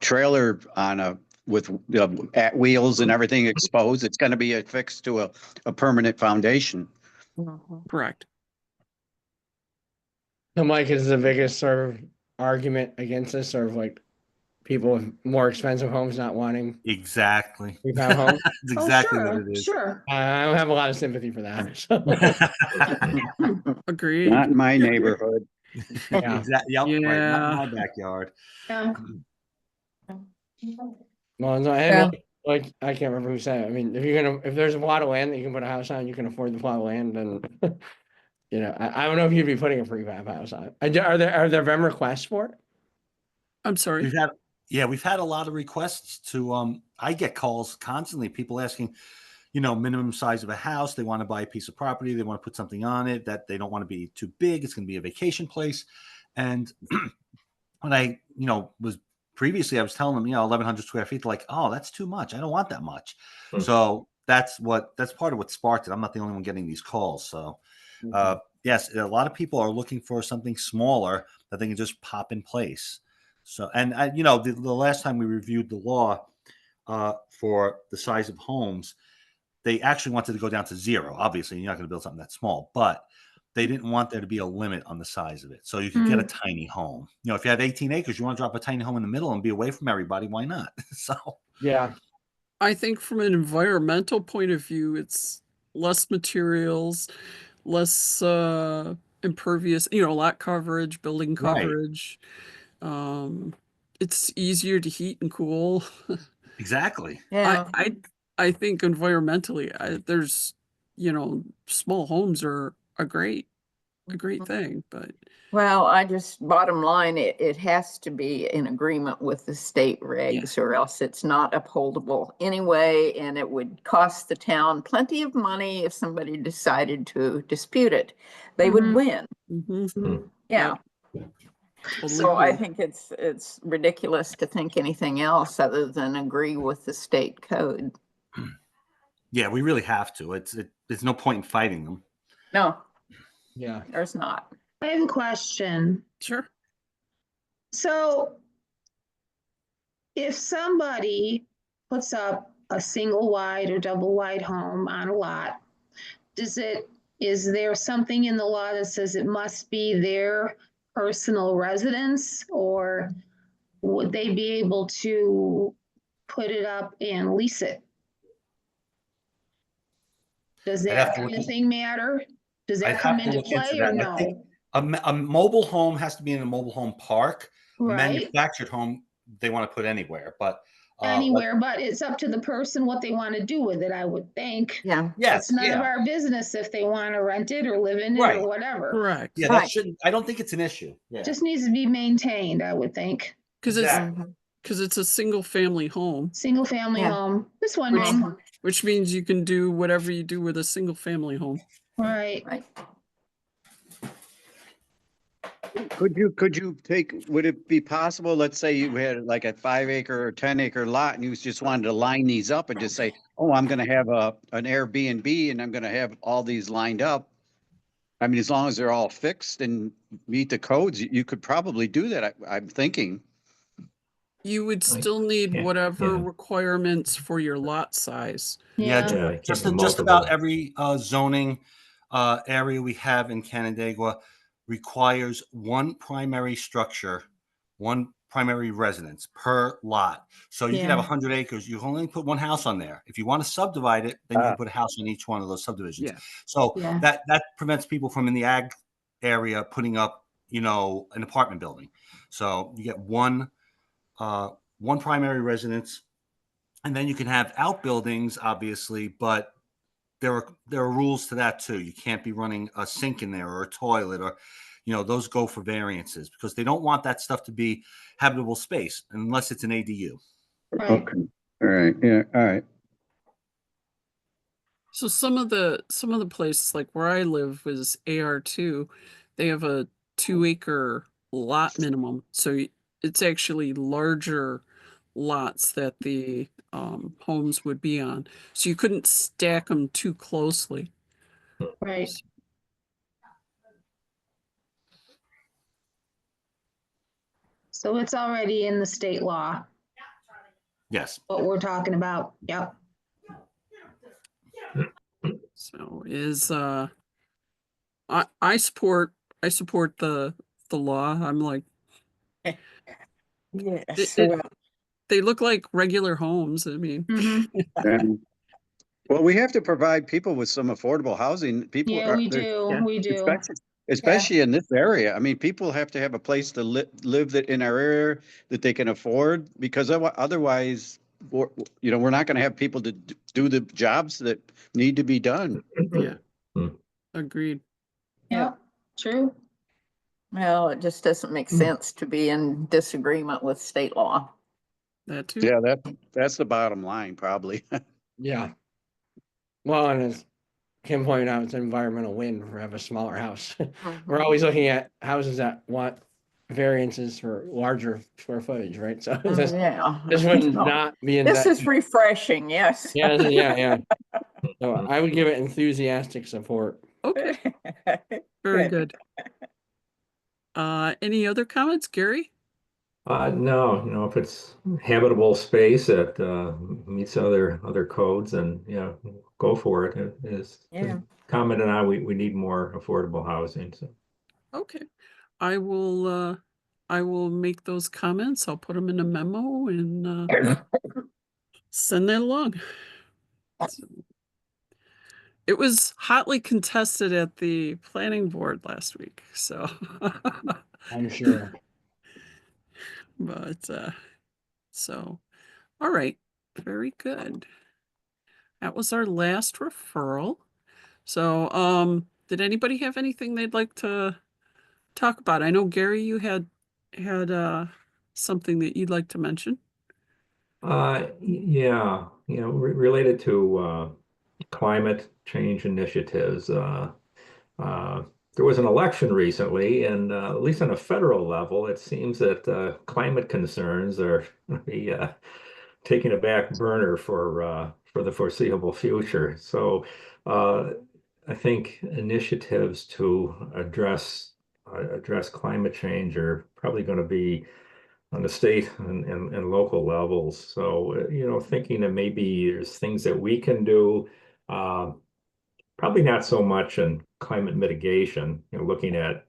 trailer on with at wheels and everything exposed. It's gonna be affixed to a permanent foundation. Mhm. Correct. So Mike, is the biggest sort of argument against this sort of like people with more expensive homes not wanting Exactly. prefab homes? That's exactly oh, what sure, it is. Sure. I don't have a lot of sympathy for that. So. Agreed. Not in my neighborhood. Yeah. Exactly. Yep. Right. Not Yeah. in my backyard. Yeah. Well, no, Yeah. and like I can't remember who said it. I mean, if there's a plot of land that you can put a house on, you can afford the plot of land, and I don't know if you'd be putting a prefab house on. Are there been requests for it? I'm sorry. We've had a lot of requests to I get calls constantly, people asking, minimum size of a house. They want to buy a piece of property, they want to put something on it that they don't want to be too big. It's going to be a vacation place. And when I, was previously, I was telling them, 1,100 square feet, they're like, oh, that's too much. I don't want that much. So that's part of what sparked it. I'm not the only one getting these calls. So yes, a lot of people are looking for something smaller that they can just pop in place. So, and the last time we reviewed the law for the size of homes, they actually wanted to go down to 0. Obviously, you're not going to build something that small, but they didn't want there to be a limit on the size of it. So you could get a tiny home. You know, if you have 18 acres, you want to drop a tiny home in the middle and be away from everybody, why not? So Yeah. I think from an environmental point of view, it's less materials, less impervious, lot coverage, building Right. coverage. It's easier to heat and cool. exactly. Yeah. I think environmentally, there's, small homes are a great thing, but Well, bottom line, it has to be in agreement with the state regs or else it's not upholdable anyway, and it would cost the town plenty of money if somebody decided to dispute it. They would win. Yeah. totally So I agree. think it's ridiculous to think anything else other than agree with the state code. Yeah, we really have to. There's no point in fighting them. No, Yeah. there's not. I have a question. Sure. So if somebody puts up a single wide or double wide home on a lot, is there something in the law that says it must be their personal residence, or would they be able to put it up and lease it? Does I'd have that to kind look of thing matter? Does I'd that come have to into look into play that. or And I think no? a mobile home has to be in a mobile home park. A Right, manufactured home, they want to put anywhere. But anywhere, but it's up to the person what they want to do with it, I would think. Yeah. yes, It's none of yeah, our business if they want to rent it or live in it Right. or whatever. Correct. yeah, Right. that shouldn't. I don't think it's an issue. Yeah, Just needs to be maintained, I would think. Because exactly. it's a single family home, Single family Yeah. home, just wondering, which means you can do whatever you do with a single family home. right? Right. Could you would it be possible, let's say you had like a 5 acre or 10 acre lot and you just wanted to line these up and just say, oh, I'm gonna have an Airbnb and I'm gonna have all these lined up. I mean, as long as they're all fixed and meet the codes, you could probably do that, I'm thinking. You would still need yeah, whatever yeah. requirements for your lot size. Yeah, Yeah, Yeah, just keep them just about multiple. every zoning area we have in Canandaigua requires one primary structure, one primary residence per lot. So you can have Yeah. 100 acres. You can only put one house on there. If you want to subdivide it, then you can put a house on each one of those subdivisions. Yeah. So Yeah. that prevents people from in the ag area putting up, an apartment building. So you get one primary residence, and then you can have outbuildings, obviously, but there are rules to that too. You can't be running a sink in there or a toilet, or those go for variances because they don't want that stuff to be habitable space unless it's an ADU. right. Okay, all right, yeah, all right. So some of the places like where I live is AR2. They have a 2 acre lot minimum. So it's actually larger lots that the homes would be on. So you couldn't stack them too closely. Right. So it's already in the state law, Yes. what we're talking about. Yep. So I support the law. I'm like, Yes. they look like regular homes. I mean, Mhm. And- Well, we have to provide people with some affordable housing. People Yeah, are, we they're- do, Yeah. we do. especially in this area. I mean, people have to have a place to live that in our area that they can afford, because otherwise, we're not gonna have people to do the jobs that need to be done. yeah, agreed. Yep, true. Well, it just doesn't make sense to be in disagreement with state law. That too. Yeah, that's the bottom line, probably. Yeah. Well, and as Kim pointed out, it's an environmental win for have a smaller house. We're always looking at houses that want variances for larger square footage, right? So this Yeah. would not be in This that. is refreshing, yes. Yeah. So I would give it enthusiastic support. Okay, very Good. good. Any other comments, Gary? No, if it's habitable space that meets other codes, and go for it. It is Yeah. commented on, we need more affordable housing. So Okay, I will make those comments. I'll put them in a memo and send that along. So, it was hotly contested at the planning board last week, so. I'm sure. But so, all right, very good. That was our last referral. So, did anybody have anything they'd like to talk about? I know Gary, you had something that you'd like to mention. yeah, related to climate change initiatives. There was an election recently, and at least on a federal level, it seems that climate concerns are the taking a back burner for the foreseeable future. So I think initiatives to address climate change are probably going to be on the state and local levels. So thinking that maybe there's things that we can do. Probably not so much in climate mitigation, looking at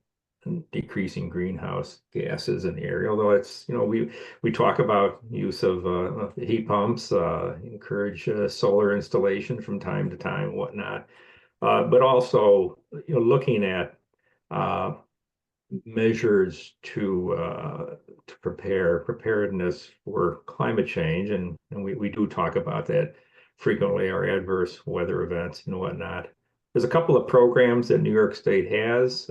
decreasing greenhouse gases in the area, although it's, we talk about use of heat pumps, encourage solar installation from time to time and whatnot. But also, looking at measures to preparedness for climate change, and we do talk about that frequently, our adverse weather events and whatnot. There's a couple of programs that New York State has.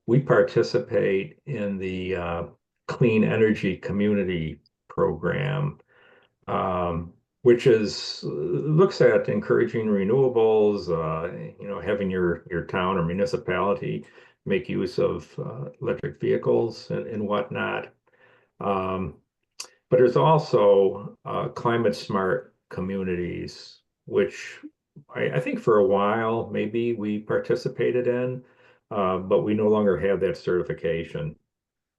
We participate in the Clean Energy Community Program, which looks at encouraging renewables, having your town or municipality make use of electric vehicles and whatnot. But there's also climate smart communities, which I think for a while maybe we participated in, but we no longer have that certification.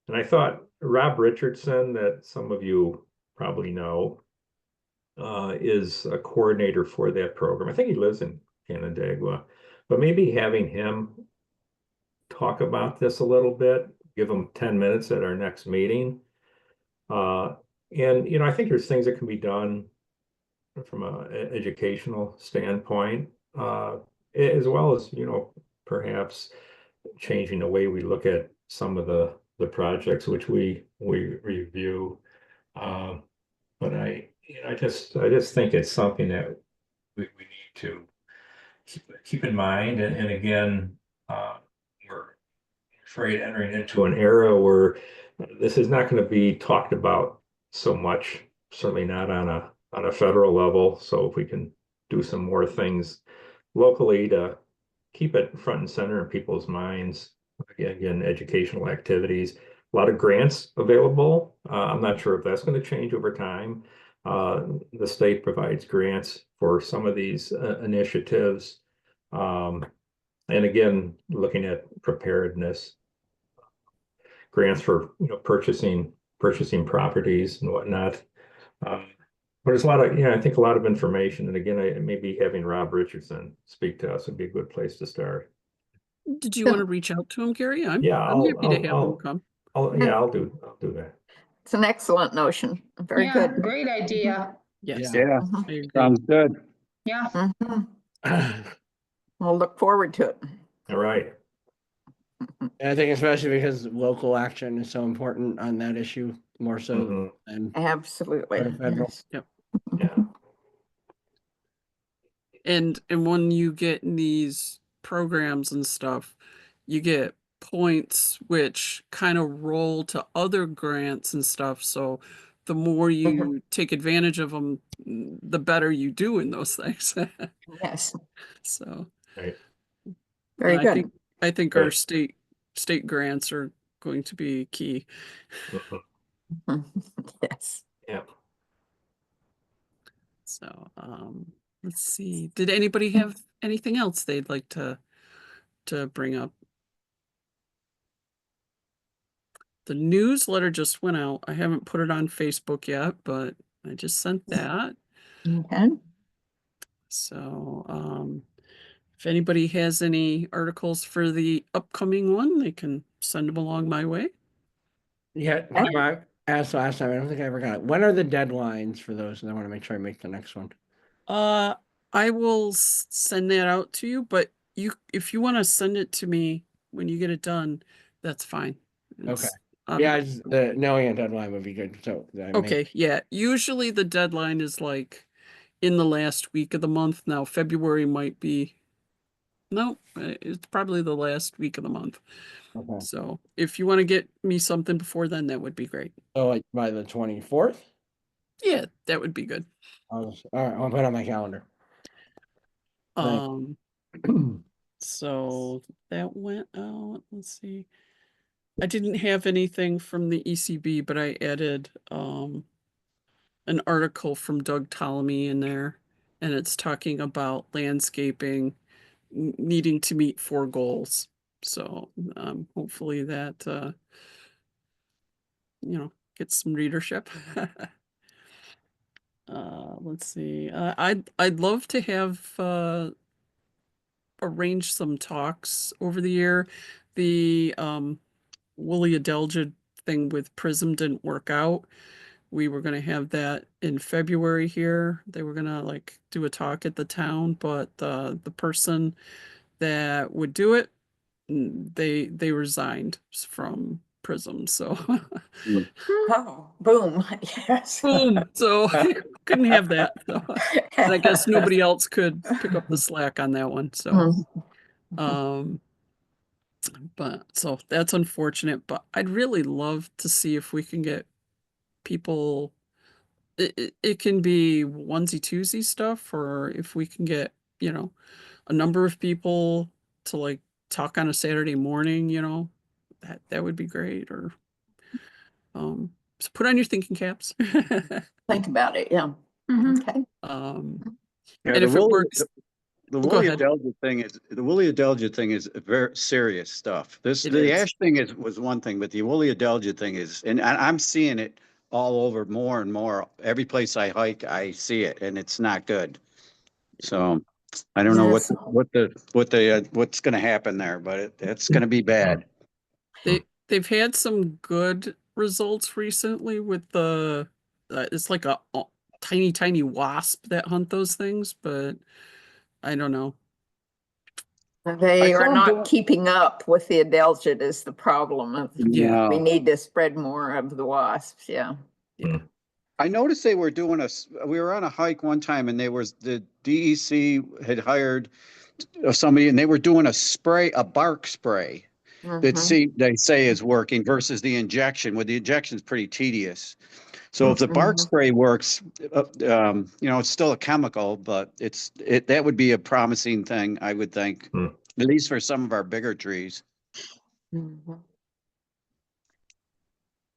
And I thought Rob Richardson, that some of you probably know, is a coordinator for that program. I think he lives in Canandaigua, but maybe having him talk about this a little bit, give him 10 minutes at our next meeting. And I think there's things that can be done from an educational standpoint, as well as, perhaps changing the way we look at some of the projects which we review. But I just think it's something that we need to keep in mind. And again, we're afraid entering into an era where this is not going to be talked about so much, certainly not on a federal level. So if we can do some more things locally to keep it front and center in people's minds, again, educational activities, a lot of grants available. I'm not sure if that's going to change over time. The state provides grants for some of these initiatives. And again, looking at preparedness, grants for purchasing properties and whatnot. But there's a lot of I think a lot of information, and again, maybe having Rob Richardson speak to us would be a good place to start. Did you want to reach out to him, Gary? I'm Yeah, I'm happy to have him come. I'll do that. It's an excellent notion. Very Yeah, good. great idea. Yes. Yeah, Mhm. I agree. sounds good. Yeah. Mhm. We'll look forward to it. All right. And I think especially because local action is so important on that issue, more so Mhm. than Absolutely. federal. Yes. Yeah. And when you get in these programs and stuff, you get points which kind of roll to other grants and stuff. So the more you take advantage of them, the better you do in those things. Yes. So Right. Very I good. think our Good. state grants are going to be key. Mhm. Yes. Yeah. So let's see. Did anybody have anything else they'd like to bring up? The newsletter just went out. I haven't put it on Facebook yet, but I just sent that. Okay. So, if anybody has any articles for the upcoming one, they can send them along my way. Yeah, Kim, I asked last time. I don't think I ever got it. When are the deadlines for those? And I want to make sure I make the next one. I will send that out to you, but if you want to send it to me when you get it done, that's fine. Okay. Um, Yeah, the knowing a deadline would be good. So that I make- Okay, yeah. Usually the deadline is like in the last week of the month. Now, February might be, no, it's probably the last week of the month. Okay. So if you want to get me something before then, that would be great. So like by the 24th? Yeah, that would be good. All right, I'll put it on my calendar. Thanks. So that went out. Let's see. I didn't have anything from the ECB, but I added an article from Doug Ptolemy in there, and it's talking about landscaping needing to meet 4 goals. So hopefully that gets some readership. Let's see. I'd love to have arrange some talks over the year. The Woolly Adelgid thing with Prism didn't work out. We were going to have that in February here. They were going to like do a talk at the town, but the person that would do it, they resigned from Prism. So Oh, boom. Yes. boom. So couldn't have that. So, and I guess nobody else could pick up the slack on that one. So but so that's unfortunate, but I'd really love to see if we can get people, it can be onesie twosie stuff, or if we can get, a number of people to like talk on a Saturday morning, that would be great. Or so put on your thinking caps. Think about it. Yeah. Mhm. Okay. Yeah, And if it works, The go Woolly ahead. Adelgid thing is very serious stuff. It The is. ash thing was one thing, but the Woolly Adelgid thing is, and I'm seeing it all over more and more. Every place I hike, I see it, and it's not good. So I don't know Yes. what's going to happen there, but it's going to be bad. They've had some good results recently with the it's like a tiny wasp that hunt those things, but I don't know. They I are saw not them- keeping up with the Adelgid is the problem. Yeah. We need to spread more of the wasps. Yeah. I noticed they were doing we were on a hike one time, and the DEC had hired somebody, and they were doing a bark spray that Mhm. they say is working versus the injection. Well, the injection is pretty tedious. So if the bark Mhm. spray works, it's still a chemical, but that would be a promising thing, I would think, Hmm. at least for some of our bigger trees. Mhm.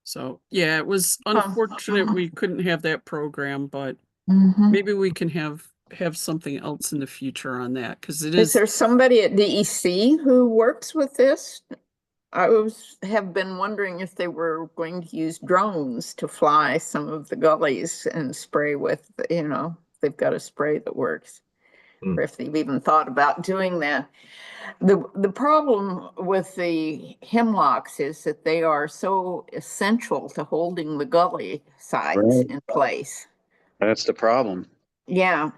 So yeah, it was unfortunate we couldn't have that program, but Mhm. maybe we can have something else in the future on that, because it Is is. there somebody at DEC who works with this? I have been wondering if they were going to use drones to fly some of the gullies and spray with, they've got a spray that works. Hmm. Or if they've even thought about doing that. The problem with the hemlocks is that they are so essential to holding the gully sides Right. in place. That's the problem. Yeah.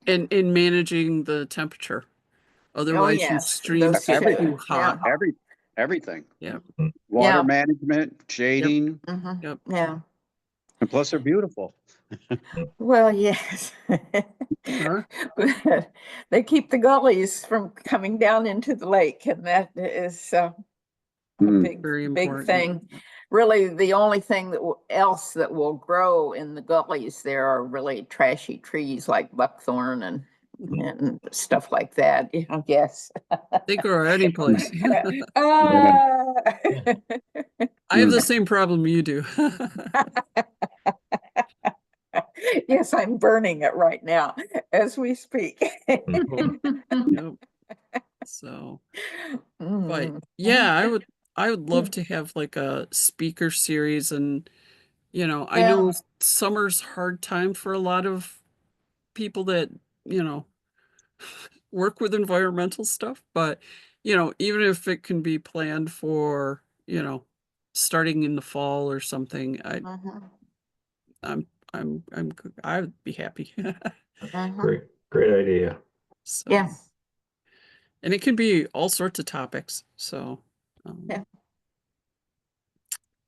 And in managing the temperature. Otherwise, your yes, streams those get two, too hot. Everything. Yeah. Water Yeah. management, shading, Mhm. Yep. Yeah. and plus they're beautiful. Well, yes. Sure. But they keep the gullies from coming down into the lake, and that is a Mm. big, Very big important. thing. Really, the only thing else that will grow in the gullies there are really trashy trees like buckthorn and stuff like that. I guess. They grow any place. I have the same problem you do. Yes, I'm burning it right now as we speak. Yep. So, but Mm. yeah, I would love to have like a speaker series, and I Yeah. know summer's hard time for a lot of people that, you know, work with environmental stuff, but even if it can be planned for, starting in the fall or something, Mhm, I would be happy. mhm. Great idea. So, Yeah, and it can be all sorts of topics. So, Yeah.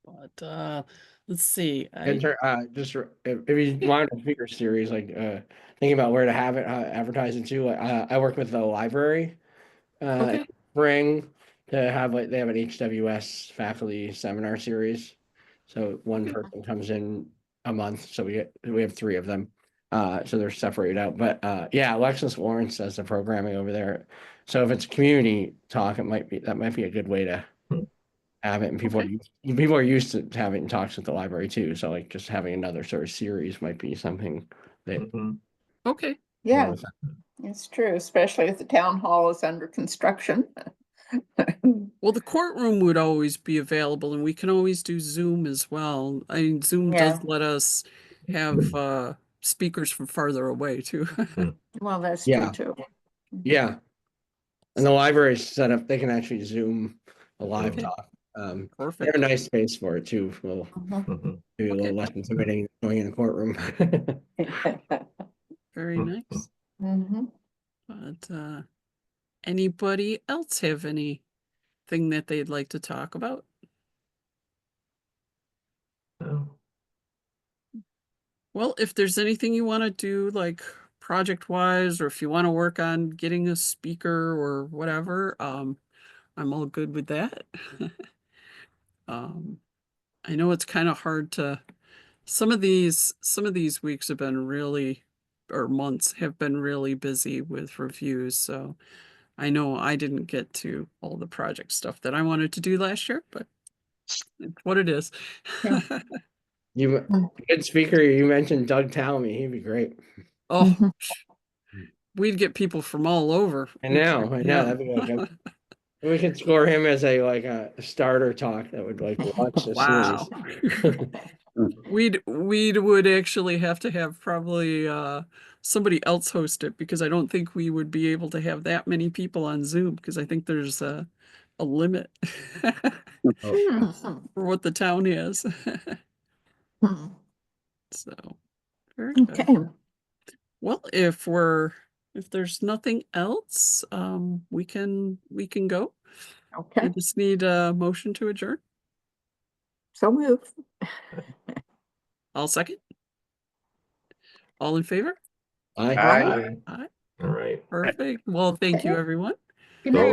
but let's see. And if you want a speaker series, like thinking about where to have it, advertise it too. I work with the library Okay. in spring to have like they have an HWS faculty seminar series. So one person comes in a month, so we have 3 of them. So they're separated out. But yeah, Alexis Lawrence does the programming over there. So if it's a community talk, that might be a good way to have it, and Okay. people are used to having talks at the library too. So like just having another sort of series might be something that Mhm. Okay. yeah, it's true, especially if the town hall is under construction. Well, the courtroom would always be available, and we can always do Zoom as well. I mean, Zoom does Yeah. let us have speakers from farther away too. Well, that's true Yeah. too. yeah. And the library is set up; they can actually Zoom a live Okay. talk. They have a Perfect. nice space for it too. Well, Mhm. Mhm. maybe a Okay. little less intimidating than going in a courtroom. Very nice. Mhm. But anybody else have anything that they'd like to talk about? No. Well, if there's anything you want to do, like project wise, or if you want to work on getting a speaker or whatever, I'm all good with that. um, I know it's kind of hard to, some of these weeks have been really, or months have been really busy with reviews. So I know I didn't get to all the project stuff that I wanted to do last year, but it's what it is. Yeah. You Mm. good speaker. You mentioned Doug Talmy. He'd be great. Oh, Mhm. we'd get people from all over. I know. Yeah. That'd be like we could score him as a starter talk that would like launch the Wow. series. We would actually have to have probably somebody else host it, because I don't think we would be able to have that many people on Zoom, because I think there's a limit Mhm. for what the town has. Mhm. So very good. Okay, Well, if there's nothing else, we can go. I okay, just need a motion to adjourn. so move. I'll second. All in favor? Aye. Right. Aye. All right. Perfect. Well, thank you, Okay. everyone. Good night,